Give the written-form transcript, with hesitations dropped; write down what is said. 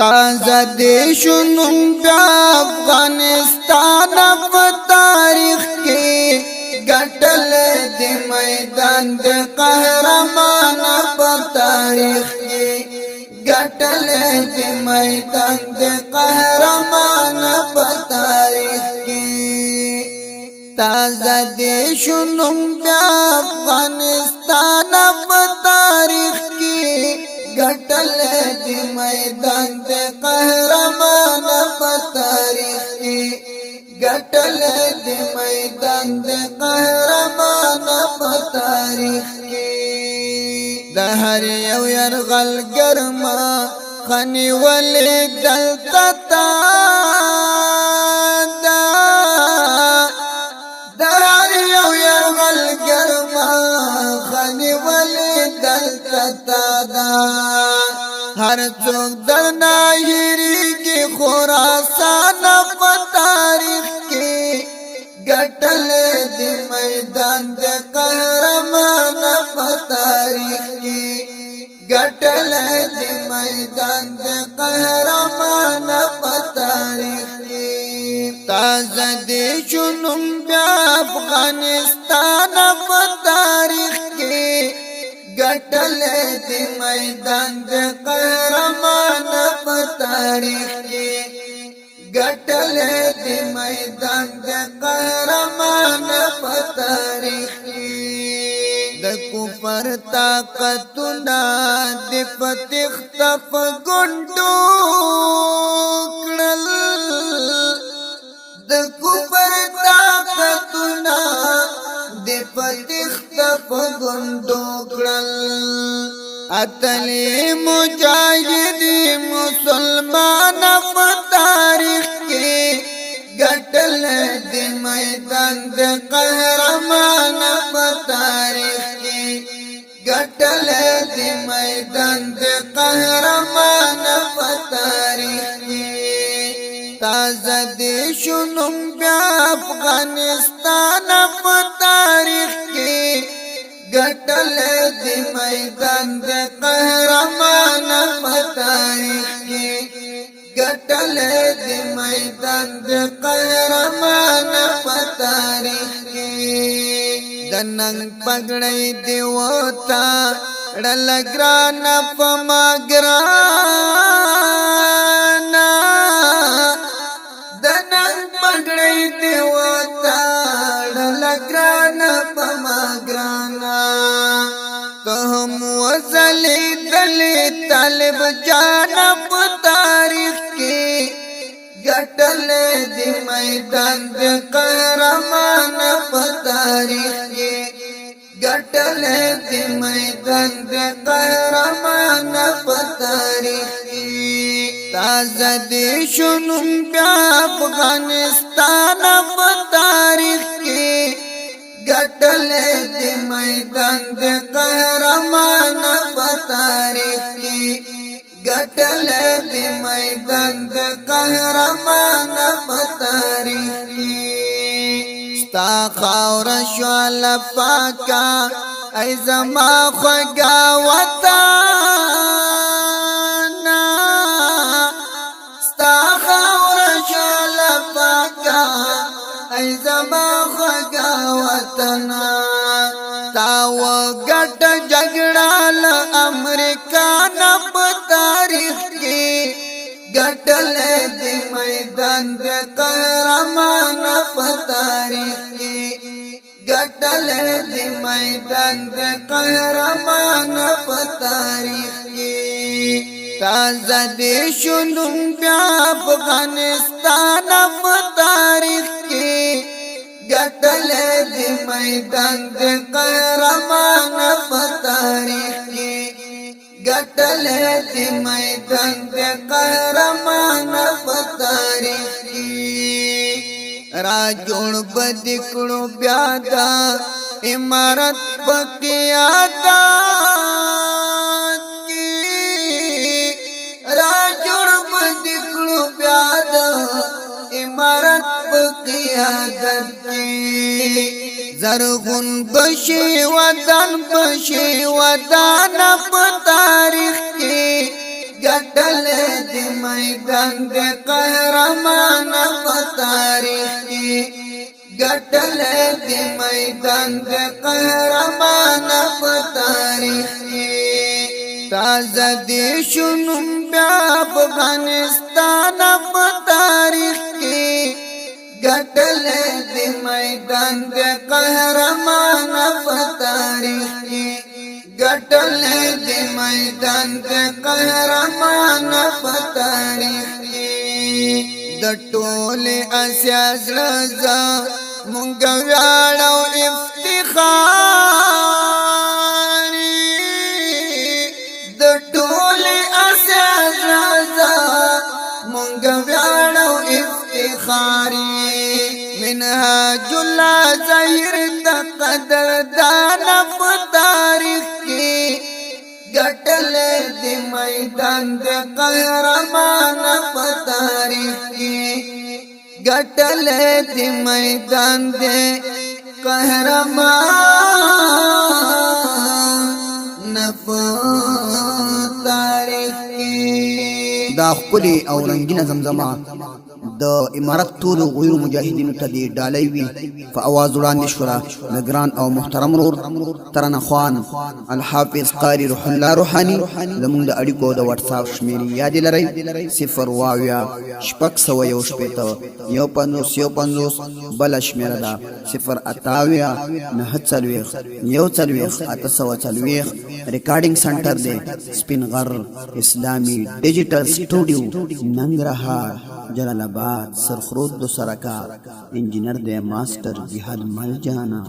تازه دې شنو بیا افغانستان په تاریخ کې ګټل دې میدان د قهرمان په تاریخ کې ګټل دې میدان د قهرمان په تاریخ کې تازه دې شنو بیا افغانستان په تاریخ کې ګټل دې میدان د قهرمان په تاریخ کې ګټل دې میدان د قهرمان په تاریخ کې د هر یو يرغل ګرما خني ولې دلته تا د هر یو يرغل ګرما خني ولې دلته تا هر څوک درنا هېرېږي خراسان په تاریخ کې ګټل دې میدان د قهرمان په تاریخ کې ګټل دې میدان د قهرمان په تاریخ کې تازه دې شنو بیا افغانستان په تاریخ کې ګټل دې میدان د قهرمان په تاریخ کې ګټل دې میدان د قهرمان په تاریخ کې د کفر طاقتونه د فتح تف ګوندو کړل د کفر طاقتونه د فتح تف ګوندو کړل اتلی مجاهدی مسلمان په تاریخ کې ګټل دې میدان د قهرمان په تاریخ کې ګټل دې میدان د قهرمان په تاریخ کې تازه دې شنو بیا افغانستان په تاریخ کې ګټل دې میدان د قهرمان په تاریخ کې ګټل دې میدان د قهرمان په تاریخ کې د ننګ پګړې دی وتا ړل ګران په ما ګران د ننګ پګړې دی وتا ړل ګران په ما ګران هم وزلی دلی طالب جان په تاریخ کې ګټل دې میدان د قهرمان په تاریخ کې ګټل دې میدان د قهرمان په تاریخ کې تازه دې شنو بیا افغانستان په تاریخ کې ګټل دې میدان د قهرمان په تاریخ کې ګټل دې میدان د قهرمان په تاریخ کې ستا خاوره شواله پاکه ای زما خوږه وطن ستا خاوره شواله پاکه ای زما خوږه وطن تا وګټ جګړه له امریکا نه په تاریخ کې ګټل دې میدان د قهرمان په تاریخ کې ګټل دې میدان د قهرمان په تاریخ کې تازه دې شنو بیا افغانستان په تاریخ کې ګټل دې میدان د قهرمان په تاریخ کې ګټل دې میدان د قهرمان په تاریخ کې را جوړ بد کړو بیا دا امارت په قیادت کې را جوړ بد کړو بیا دا امارت په قیادت کې زرغون بشي وطن بشي وطن په تاریخ کې ګټل دی میدان دی قهرمان په تاریخ کی گٹلے دی میدان دی قهرمان په تاریخ کی تازه دی شنم بیا افغانستان په تاریخ کی گٹلے دی میدان دی قهرمان په تاریخ کی گٹلے دی میدان دی قهرمان په تاریخ کی د ټول اسیا زړه مونږ ویاړو افتخار د ټول اسیا زړه مونږ ویاړو افتخار منهاج الله ظاهر د قدردان په تاریخ کی گٹلے دی میدان دی قهرمان په تاریخ کی گٹلے دی میدان دی قهرمان په تاریخ کی دا خپلی او رنگین زمزمه د امارت ټول غیر مجاهدینو ته دی ډالۍ وي په اواز وړاندې شوه نگران او محترم ورور ترانه خوان الحافظ قاری روح الله روحانی زموږ د اړیکو د واتس اپ شمیرې یاد لرئ 0 بل شمیره ده 0 ریکارډینګ سنټر دی سپین غر اسلامی ډیجیټل سټوډیو ننګرهار جلال آباد سرخرود دو سرکار انجینئر دے ماسٹر جہاد مل جانا